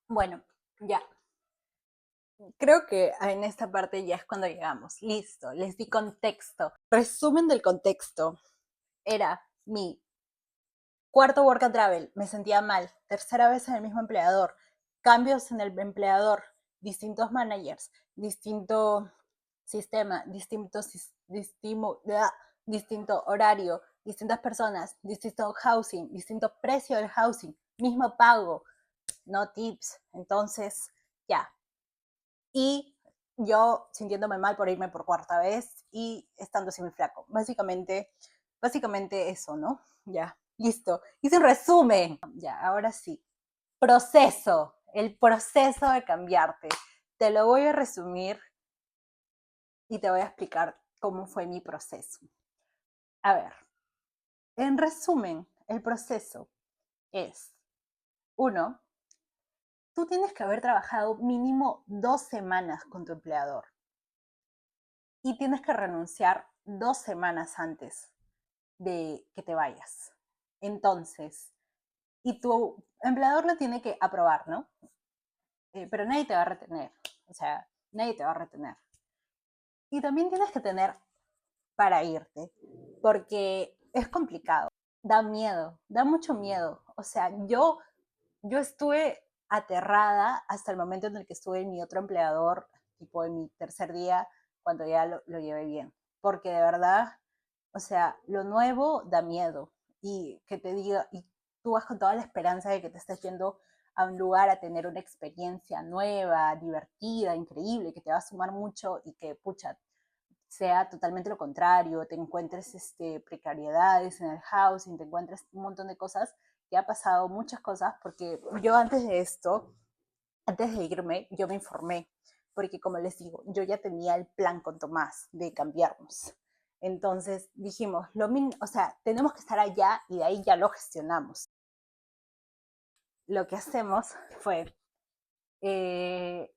Bueno, ya. Creo que en esta parte ya es cuando llegamos. Listo, les di contexto. Resumen del contexto. Era mi cuarto work and travel. Me sentía mal. Tercera vez en el mismo empleador. Cambios en el empleador. Distintos managers. Distinto sistema. Distinto horario. Distintas personas. Distinto housing. Distinto precio del housing. Mismo pago. No tips. Entonces, ya, y yo sintiéndome mal por irme por cuarta vez y estando así muy flaco. Básicamente eso, ¿no? Ya, listo. Hice un resumen. Ya, ahora sí. Proceso, el proceso de cambiarte. Te lo voy a resumir y te voy a explicar cómo fue mi proceso. A ver, en resumen, el proceso es, uno, tú tienes que haber trabajado mínimo 2 semanas con tu empleador. Y tienes que renunciar 2 semanas antes de que te vayas. Entonces, y tu empleador lo tiene que aprobar, ¿no? Pero nadie te va a retener, o sea, nadie te va a retener. Y también tienes que tener para irte, porque es complicado, da miedo, da mucho miedo. O sea, yo estuve aterrada hasta el momento en el que estuve en mi otro empleador, tipo en mi tercer día, cuando ya lo llevé bien. Porque de verdad, o sea, lo nuevo da miedo. Y que te diga, y tú vas con toda la esperanza de que te estás yendo a un lugar a tener una experiencia nueva, divertida, increíble, que te va a sumar mucho y que, pucha, sea totalmente lo contrario, te encuentres precariedades en el housing, te encuentres un montón de cosas, que ha pasado muchas cosas, porque yo antes de esto, antes de irme, yo me informé, porque como les digo, yo ya tenía el plan con Tomás de cambiarnos. Entonces dijimos, o sea, tenemos que estar allá y de ahí ya lo gestionamos. Lo que hacemos fue, eh,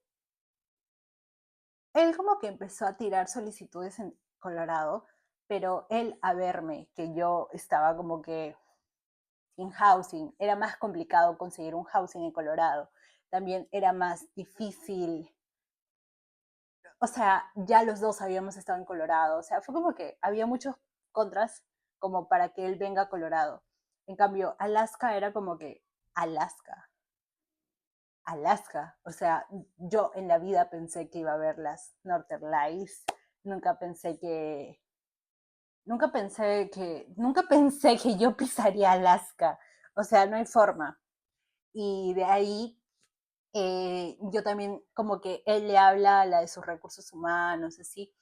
él como que empezó a tirar solicitudes en Colorado, pero él a verme que yo estaba como que sin housing, era más complicado conseguir un housing en Colorado, también era más difícil, o sea, ya los dos habíamos estado en Colorado, o sea, fue como que había muchos contras como para que él venga a Colorado. En cambio, Alaska era como que Alaska, Alaska. O sea, yo en la vida pensé que iba a ver las Northern Lights, nunca pensé que, nunca pensé que yo pisaría Alaska. O sea, no hay forma. Y de ahí yo también, como que él le habla a la de sus recursos humanos, así.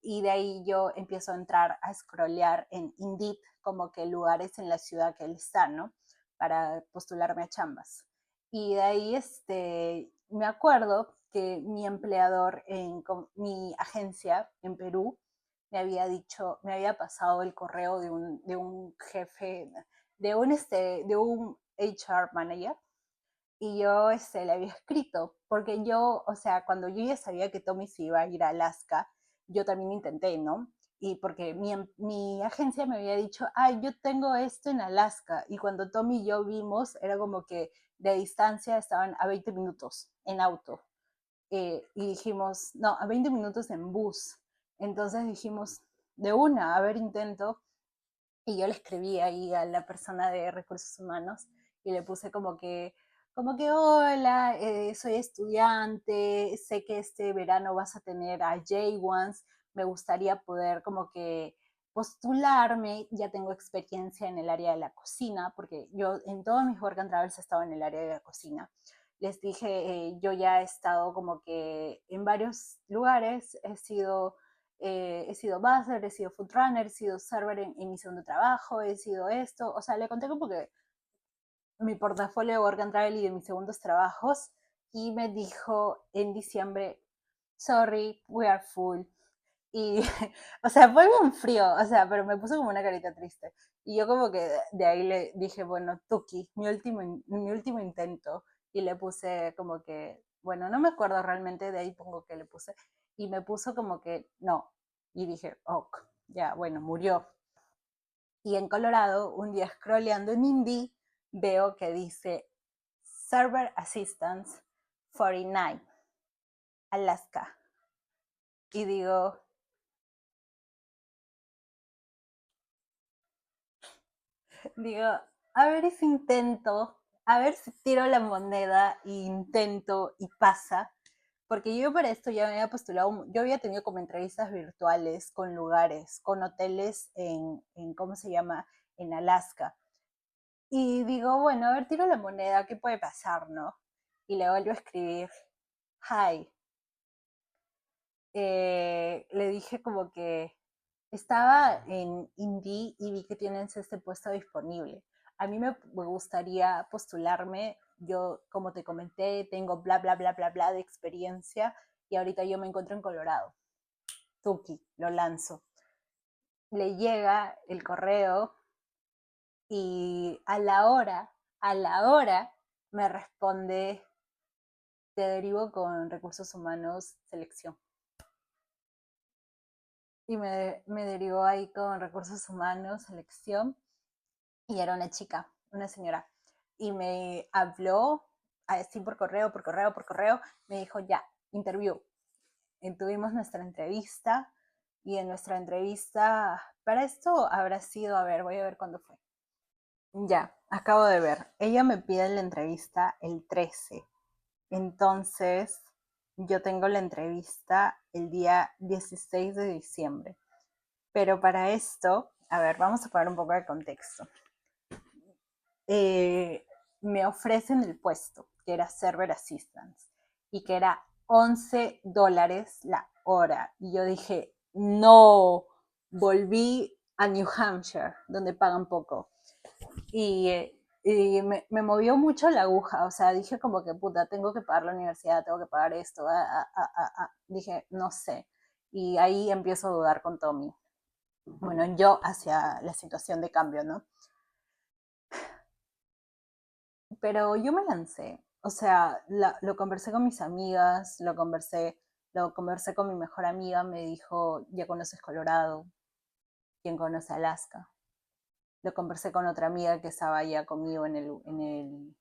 Y de ahí yo empiezo a entrar a scrollear en Indeed, como que lugares en la ciudad que él está, ¿no? Para postularme a chambas. Y de ahí me acuerdo que mi empleador mi agencia en Perú me había pasado el correo de un jefe, de un HR manager, y yo le había escrito, porque yo, o sea, cuando yo ya sabía que Tommy se iba a ir a Alaska, yo también intenté, ¿no? Y porque mi agencia me había dicho, ay, yo tengo esto en Alaska, y cuando Tommy y yo vimos, era como que de distancia estaban a 20 minutos en auto, y dijimos, no, a 20 minutos en bus. Entonces dijimos, de una, a ver, intento, y yo le escribí ahí a la persona de recursos humanos y le puse como que hola, soy estudiante, sé que este verano vas a tener a J1s, me gustaría poder como que postularme, ya tengo experiencia en el área de la cocina, porque yo en todos mis work and travels he estado en el área de la cocina. Les dije, yo ya he estado como que en varios lugares, he sido buzzer, he sido food runner, he sido server en mi segundo trabajo, he sido esto, o sea, le conté como que mi portafolio de work and travel y de mis segundos trabajos, y me dijo en diciembre, sorry, we are full. Y, o sea, fue un frío, o sea, pero me puso como una carita triste. Y yo como que de ahí le dije, bueno, Tuki, mi último intento. Y le puse como que, bueno, no me acuerdo realmente, de ahí pongo que le puse. Y me puso como que no. Y dije, ok, ya, bueno, murió. Y en Colorado, un día scrolleando en Indie, veo que dice Server Assistance 49, Alaska. Y digo, a ver si intento, a ver si tiro la moneda e intento y pasa. Porque yo para esto ya me había postulado, yo había tenido como entrevistas virtuales con lugares, con hoteles ¿cómo se llama? En Alaska. Y digo, bueno, a ver, tiro la moneda, ¿qué puede pasar, no? Y le vuelvo a escribir, hi. Le dije como que estaba en Indeed y vi que tienen este puesto disponible. A mí me gustaría postularme. Yo, como te comenté, tengo bla, bla, bla, bla, bla de experiencia y ahorita yo me encuentro en Colorado. Tuki, lo lanzo. Le llega el correo y a la hora me responde, te derivo con recursos humanos, selección. Y me derivó ahí con recursos humanos, selección, y era una chica, una señora. Y me habló así por correo, me dijo, ya, interview. Y tuvimos nuestra entrevista, y en nuestra entrevista, para esto habrá sido, a ver, voy a ver cuándo fue. Ya, acabo de ver. Ella me pide la entrevista el 13. Entonces, yo tengo la entrevista el día 16 de diciembre. Pero para esto, a ver, vamos a poner un poco de contexto. Me ofrecen el puesto, que era Server Assistance, y que era $11 la hora. Y yo dije, no, volví a New Hampshire, donde pagan poco. Y me movió mucho la aguja, o sea, dije como que puta, tengo que pagar la universidad, tengo que pagar esto, dije, no sé. Y ahí empiezo a dudar con Tommy. Bueno, yo hacia la situación de cambio, ¿no? Pero yo me lancé, o sea, lo conversé con mis amigas, lo conversé con mi mejor amiga, me dijo, ya conoces Colorado, ¿quién conoce Alaska? Lo conversé con otra amiga que estaba allá conmigo en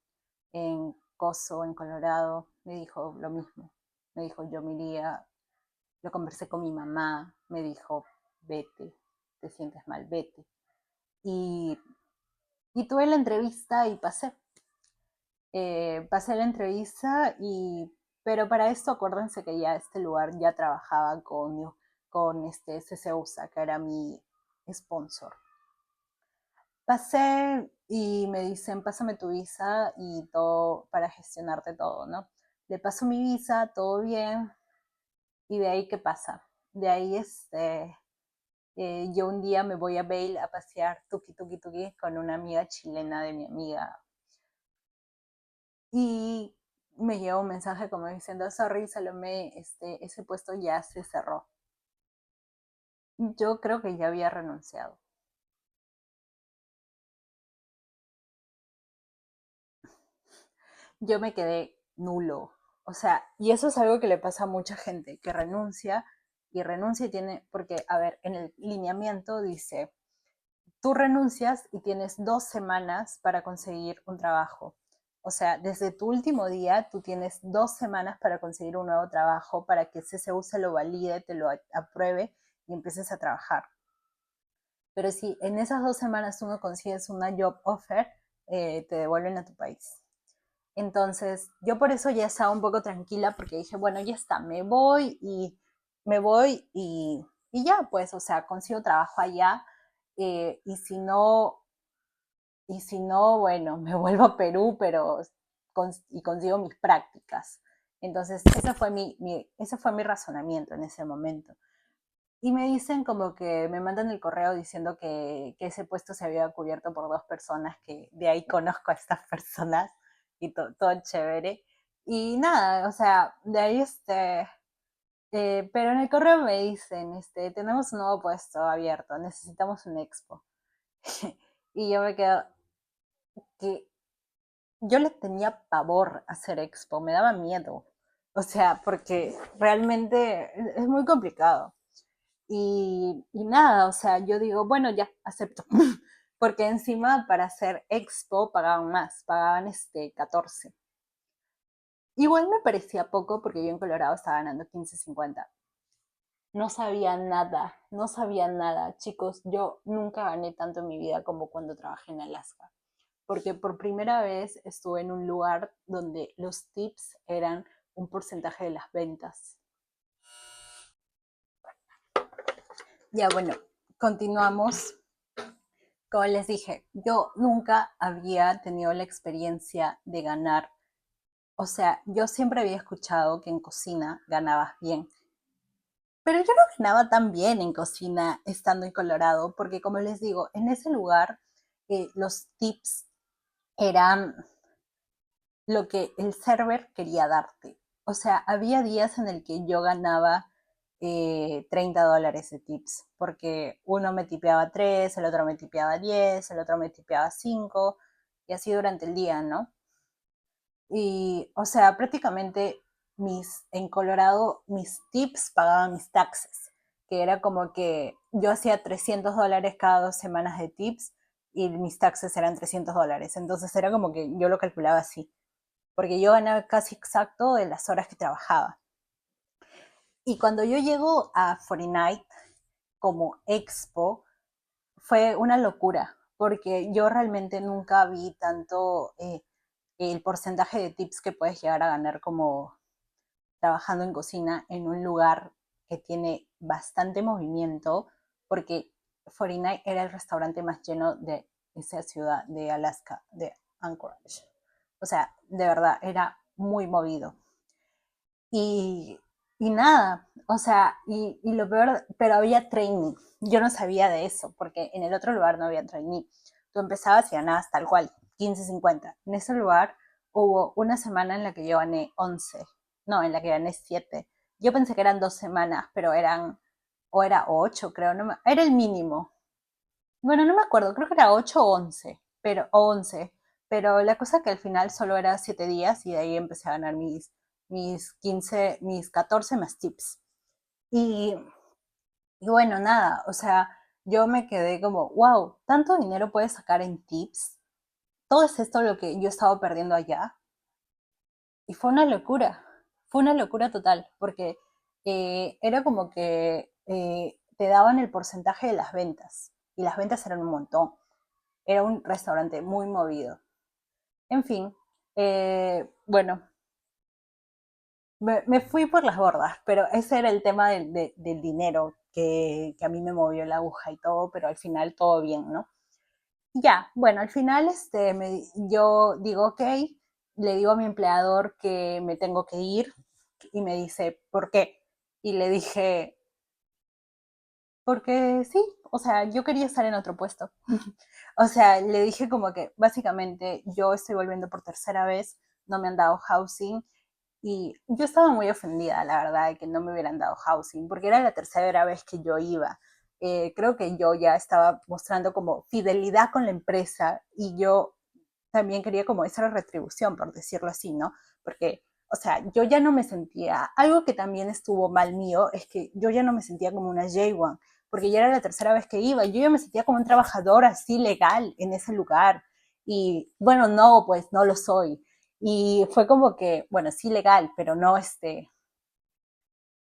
Coso, en Colorado, me dijo lo mismo, me dijo, yo me iría, lo conversé con mi mamá, me dijo, vete, te sientes mal, vete. Y, y tuve la entrevista y pasé. Pasé la entrevista pero para esto acuérdense que ya este lugar ya trabajaba con este CCUSA, que era mi sponsor. Pasé y me dicen, pásame tu visa y todo para gestionarte todo, ¿no? Le paso mi visa, todo bien, y de ahí, ¿qué pasa? De ahí, yo un día me voy a Vail a pasear tuki tuki tuki con una amiga chilena de mi amiga. Y me llegó un mensaje como diciendo, sorry, Salomé, ese puesto ya se cerró. Yo creo que ya había renunciado. Yo me quedé nulo. O sea, y eso es algo que le pasa a mucha gente, que renuncia y tiene, porque, a ver, en el lineamiento dice, tú renuncias y tienes 2 semanas para conseguir un trabajo. O sea, desde tu último día, tú tienes 2 semanas para conseguir un nuevo trabajo, para que CCU se lo valide, te lo apruebe y empieces a trabajar. Pero si en esas 2 semanas tú no consigues una job offer, te devuelven a tu país. Entonces, yo por eso ya estaba un poco tranquila porque dije, bueno, ya está, me voy y ya, pues, o sea, consigo trabajo allá, y si no, bueno, me vuelvo a Perú, pero y consigo mis prácticas. Entonces, ese fue mi razonamiento en ese momento. Y me dicen como que me mandan el correo diciendo que ese puesto se había cubierto por 2 personas, que de ahí conozco a estas personas y todo chévere. Y nada, o sea, de ahí pero en el correo me dicen, tenemos un nuevo puesto abierto, necesitamos un expo. Y yo me quedo, que yo le tenía pavor a hacer expo, me daba miedo. O sea, porque realmente es muy complicado. Y nada, o sea, yo digo, bueno, ya, acepto. Porque encima para hacer expo pagaban más, pagaban 14. Igual me parecía poco porque yo en Colorado estaba ganando 15.50. No sabía nada, no sabía nada. Chicos, yo nunca gané tanto en mi vida como cuando trabajé en Alaska. Porque por primera vez estuve en un lugar donde los tips eran un porcentaje de las ventas. Ya bueno, continuamos. Como les dije, yo nunca había tenido la experiencia de ganar. O sea, yo siempre había escuchado que en cocina ganabas bien. Pero yo no ganaba tan bien en cocina estando en Colorado, porque como les digo, en ese lugar los tips eran lo que el server quería darte. O sea, había días en el que yo ganaba $30 de tips, porque uno me tipeaba 3, el otro me tipeaba 10, el otro me tipeaba 5, y así durante el día, ¿no? Y, o sea, prácticamente en Colorado, mis tips pagaban mis taxes, que era como que yo hacía $300 cada 2 semanas de tips y mis taxes eran $300. Entonces era como que yo lo calculaba así, porque yo ganaba casi exacto de las horas que trabajaba. Y cuando yo llego a Fortnite como expo, fue una locura, porque yo realmente nunca vi tanto el porcentaje de tips que puedes llegar a ganar como trabajando en cocina en un lugar que tiene bastante movimiento, porque 49 era el restaurante más lleno de esa ciudad de Alaska, de Anchorage. O sea, de verdad, era muy movido. Y, y nada, o sea, y lo peor, pero había training. Yo no sabía de eso, porque en el otro lugar no había training. Tú empezabas y ganabas tal cual, 15.50. En ese lugar hubo una semana en la que yo gané 11, no, en la que gané 7. Yo pensé que eran 2 semanas, pero eran, o era 8, creo, no era el mínimo. Bueno, no me acuerdo, creo que era 8 o 11, o 11, pero la cosa que al final solo era 7 días y de ahí empecé a ganar mis 15, mis 14 más tips. Y, y bueno, nada, o sea, yo me quedé como, wow, tanto dinero puedes sacar en tips. Todo es esto lo que yo estaba perdiendo allá. Y fue una locura total, porque era como que te daban el porcentaje de las ventas, y las ventas eran un montón. Era un restaurante muy movido. En fin, bueno, me fui por las bordas, pero ese era el tema del dinero que a mí me movió la aguja y todo, pero al final todo bien, ¿no? Ya, bueno, al final yo digo, ok, le digo a mi empleador que me tengo que ir y me dice, ¿por qué? Y le dije, porque sí, o sea, yo quería estar en otro puesto. O sea, le dije como que básicamente yo estoy volviendo por tercera vez, no me han dado housing y yo estaba muy ofendida, la verdad, de que no me hubieran dado housing, porque era la tercera vez que yo iba. Creo que yo ya estaba mostrando como fidelidad con la empresa y yo también quería como esa retribución, por decirlo así, ¿no? Porque, o sea, yo ya no me sentía, algo que también estuvo mal mío es que yo ya no me sentía como una J1, porque ya era la tercera vez que iba, yo ya me sentía como un trabajador así legal en ese lugar. Y bueno, no, pues no lo soy. Y fue como que, bueno, sí legal, pero no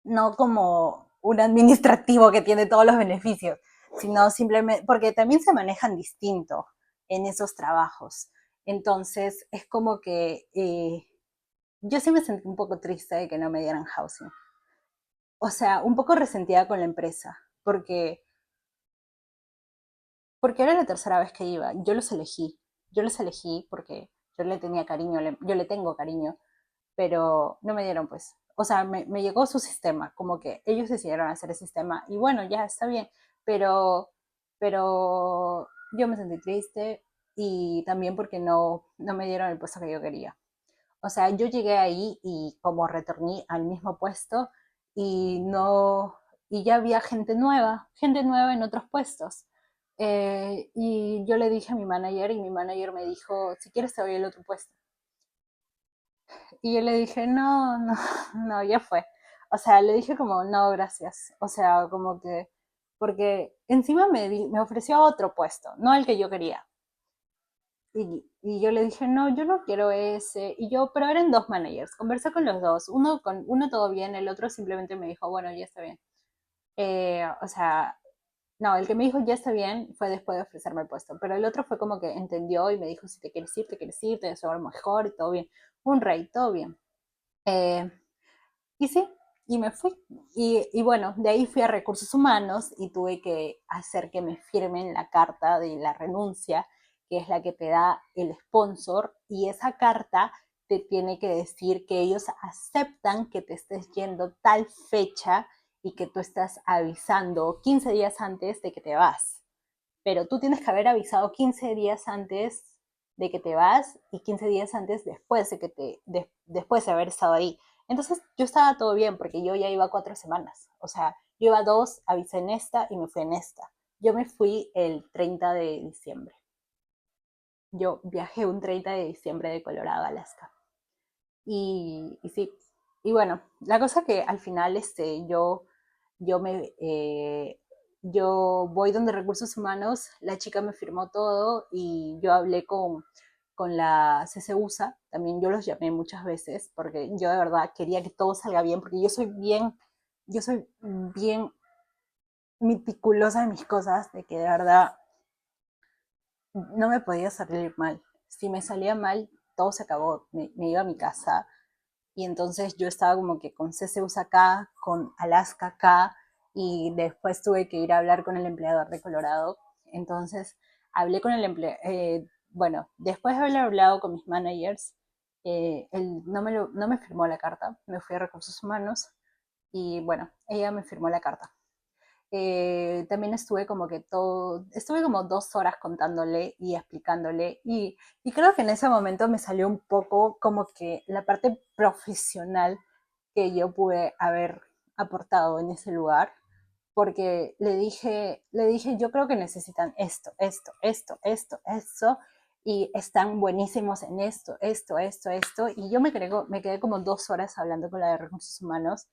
no como un administrativo que tiene todos los beneficios, sino simplemente, porque también se manejan distinto en esos trabajos. Entonces, es como que yo sí me sentí un poco triste de que no me dieran housing. O sea, un poco resentida con la empresa, porque era la tercera vez que iba. Yo los elegí porque yo le tenía cariño, yo le tengo cariño, pero no me dieron pues. O sea, me llegó su sistema, como que ellos decidieron hacer el sistema y bueno, ya está bien, pero, pero yo me sentí triste y también porque no me dieron el puesto que yo quería. O sea, yo llegué ahí y como retorné al mismo puesto y no, y ya había gente nueva en otros puestos. Y yo le dije a mi manager y mi manager me dijo, si quieres te doy el otro puesto. Y yo le dije, no, no, no, ya fue. O sea, le dije como, no, gracias. O sea, como que, porque encima me ofreció otro puesto, no el que yo quería. Y yo le dije, no, yo no quiero ese. Y yo, pero eran dos managers, conversé con los dos. Uno todo bien, el otro simplemente me dijo, bueno, ya está bien. O sea, no, el que me dijo ya está bien fue después de ofrecerme el puesto, pero el otro fue como que entendió y me dijo, si te quieres ir, te deseo lo mejor y todo bien. Un rey, todo bien. Eh, y sí, y me fui. Y bueno, de ahí fui a recursos humanos y tuve que hacer que me firmen la carta de la renuncia, que es la que te da el sponsor, y esa carta te tiene que decir que ellos aceptan que te estés yendo tal fecha y que tú estás avisando 15 días antes de que te vas. Pero tú tienes que haber avisado 15 días antes de que te vas y 15 días antes después después de haber estado ahí. Entonces yo estaba todo bien porque yo ya iba 4 semanas. O sea, yo iba 2, avisé en esta y me fui en esta. Yo me fui el 30 de diciembre. Yo viajé un 30 de diciembre de Colorado a Alaska. Y sí, y bueno, la cosa que al final yo me, yo voy donde recursos humanos, la chica me firmó todo y yo hablé con la CCUSA, también yo los llamé muchas veces porque yo de verdad quería que todo salga bien, porque yo soy bien meticulosa en mis cosas, de que de verdad no me podía salir mal. Si me salía mal, todo se acabó, me iba a mi casa. Y entonces yo estaba como que con CCUS acá, con Alaska acá, y después tuve que ir a hablar con el empleador de Colorado. Entonces hablé con el empleador, bueno, después de haber hablado con mis managers, él no me firmó la carta, me fui a recursos humanos y bueno, ella me firmó la carta. También estuve como 2 horas contándole y explicándole y creo que en ese momento me salió un poco como que la parte profesional que yo pude haber aportado en ese lugar, porque le dije, yo creo que necesitan esto, y están buenísimos en esto, y yo me quedé como 2 horas hablando con la de recursos humanos,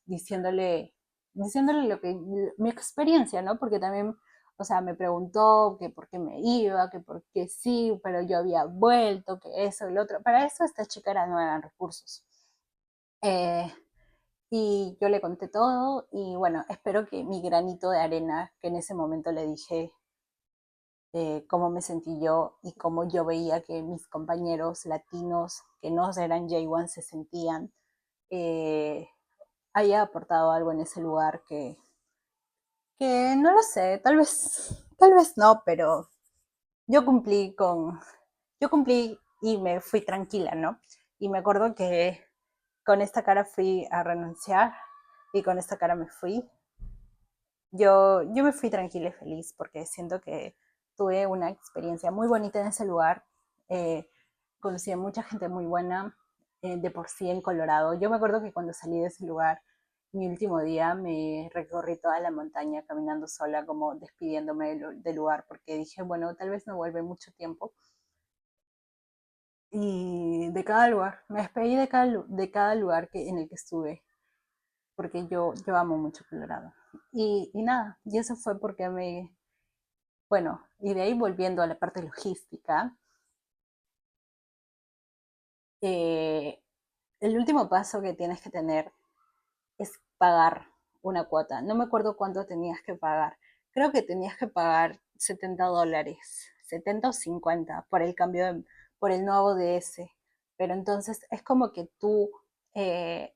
diciéndole lo que, mi experiencia, ¿no? Porque también, o sea, me preguntó que por qué me iba, que por qué sí, pero yo había vuelto, que eso y lo otro. Para eso esta chica era nueva en recursos. Eh, y yo le conté todo y bueno, espero que mi granito de arena, que en ese momento le dije cómo me sentí yo y cómo yo veía que mis compañeros latinos que no eran J1 se sentían, eh, haya aportado algo en ese lugar que no lo sé, tal vez no, pero yo yo cumplí y me fui tranquila, ¿no? Y me acuerdo que con esta cara fui a renunciar y con esta cara me fui. Yo me fui tranquila y feliz porque siento que tuve una experiencia muy bonita en ese lugar. Eh, Conocí a mucha gente muy buena, de por sí en Colorado. Yo me acuerdo que cuando salí de ese lugar, mi último día me recorrí toda la montaña caminando sola, como despidiéndome del lugar, porque dije, bueno, tal vez no vuelve mucho tiempo. Y de cada lugar, me despedí de cada lugar en el que estuve, porque yo amo mucho Colorado. Y nada, y eso fue porque bueno, y de ahí volviendo a la parte logística, eh, el último paso que tienes que tener es pagar una cuota. No me acuerdo cuánto tenías que pagar. Creo que tenías que pagar $70, 70 o 50 por el por el nuevo DS. Pero entonces es como que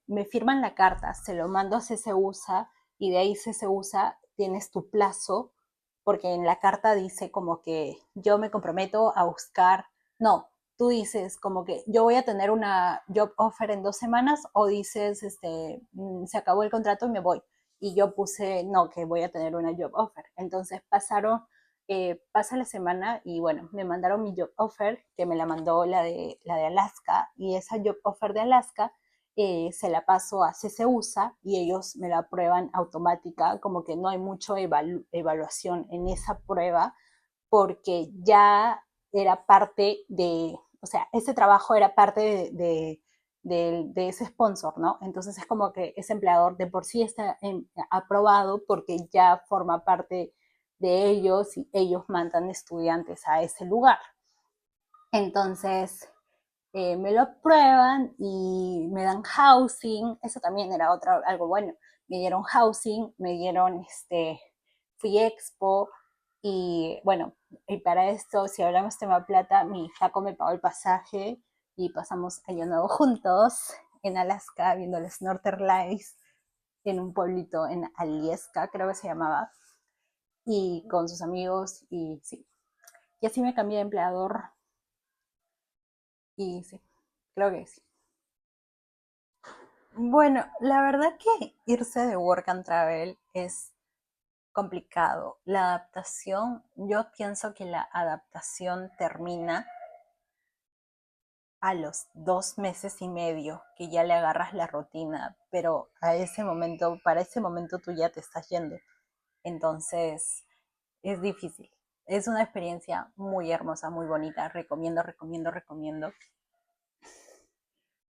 me firman la carta, se lo mando a CCUSA y de ahí CCUSA tienes tu plazo, porque en la carta dice como que yo me comprometo a buscar, no, tú dices como que yo voy a tener una job offer en 2 semanas o dices, se acabó el contrato y me voy. Y yo puse, no, que voy a tener una job offer. Entonces pasa la semana y bueno, me mandaron mi job offer, que me la mandó la de Alaska, y esa job offer de Alaska se la paso a CCUSA y ellos me la aprueban automática, como que no hay mucho evaluación en esa prueba, porque ya era parte o sea, ese trabajo era parte de ese sponsor, ¿no? Entonces es como que ese empleador de por sí está aprobado porque ya forma parte de ellos y ellos mandan estudiantes a ese lugar. Entonces, me lo aprueban y me dan housing, eso también era algo bueno, me dieron housing, me dieron free expo y bueno, y para esto, si hablamos tema plata, mi flaco me pagó el pasaje y pasamos año nuevo juntos en Alaska viendo los Northern Lights en un pueblito en Alieska, creo que se llamaba, y con sus amigos y sí. Y así me cambié de empleador y sí, creo que sí. Bueno, la verdad que irse de work and travel es complicado. La adaptación, yo pienso que la adaptación termina a los 2 meses y medio, que ya le agarras la rutina, pero a ese momento, para ese momento tú ya te estás yendo. Entonces, es difícil. Es una experiencia muy hermosa, muy bonita. Recomiendo, recomiendo, recomiendo.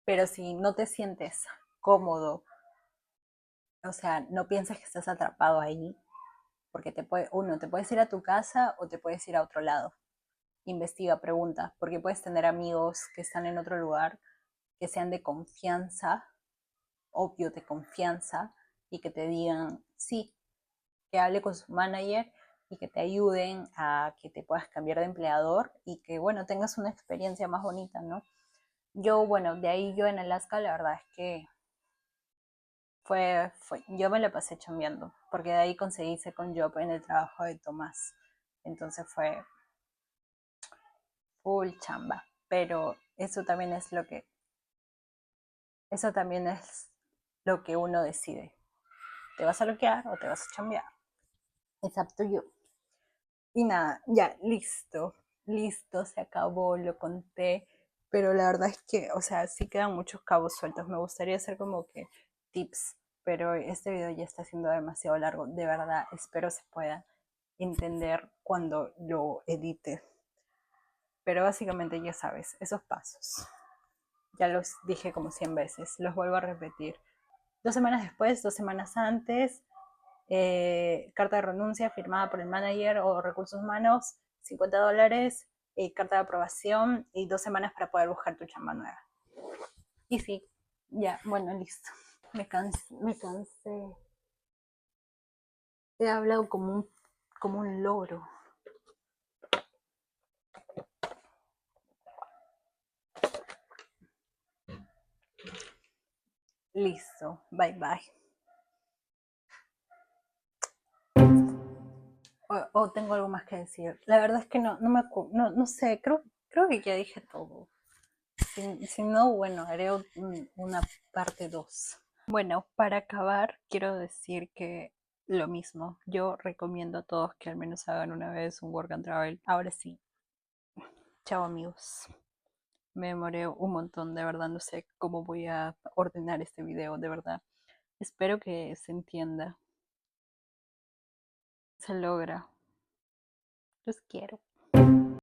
Pero si no te sientes cómodo, o sea, no pienses que estás atrapado ahí, porque te puedes ir a tu casa o te puedes ir a otro lado. Investiga, pregunta, porque puedes tener amigos que están en otro lugar, que sean de confianza, obvio de confianza, y que te digan sí, que hable con su manager y que te ayuden a que te puedas cambiar de empleador y que, bueno, tengas una experiencia más bonita, ¿no? Yo, bueno, de ahí yo en Alaska, la verdad es que yo me la pasé chambeando, porque de ahí conseguí second job en el trabajo de Tomás. Entonces fue full chamba. Pero eso también es lo que uno decide. ¿Te vas a loquear o te vas a chambear? It's up to you. Y nada, ya, listo. Listo, se acabó, lo conté. Pero la verdad es que, o sea, sí quedan muchos cabos sueltos. Me gustaría hacer como que tips, pero este video ya está siendo demasiado largo. De verdad, espero se pueda entender cuando lo edite. Pero básicamente ya sabes, esos pasos. Ya los dije como 100 veces, los vuelvo a repetir. 2 semanas después, 2 semanas antes, carta de renuncia firmada por el manager o recursos humanos, $50, carta de aprobación y 2 semanas para poder buscar tu chamba nueva. Y sí, ya, bueno, listo. Me cansé. He hablado como un loro. Listo, bye bye. O tengo algo más que decir. La verdad es que no sé, creo que ya dije todo. Si no, bueno, haré una parte 2. Bueno, para acabar, quiero decir que lo mismo. Yo recomiendo a todos que al menos hagan una vez un work and travel. Ahora sí, chao amigos. Me demoré un montón, de verdad. No sé cómo voy a ordenar este video, de verdad. Espero que se entienda. Se logra. Los quiero.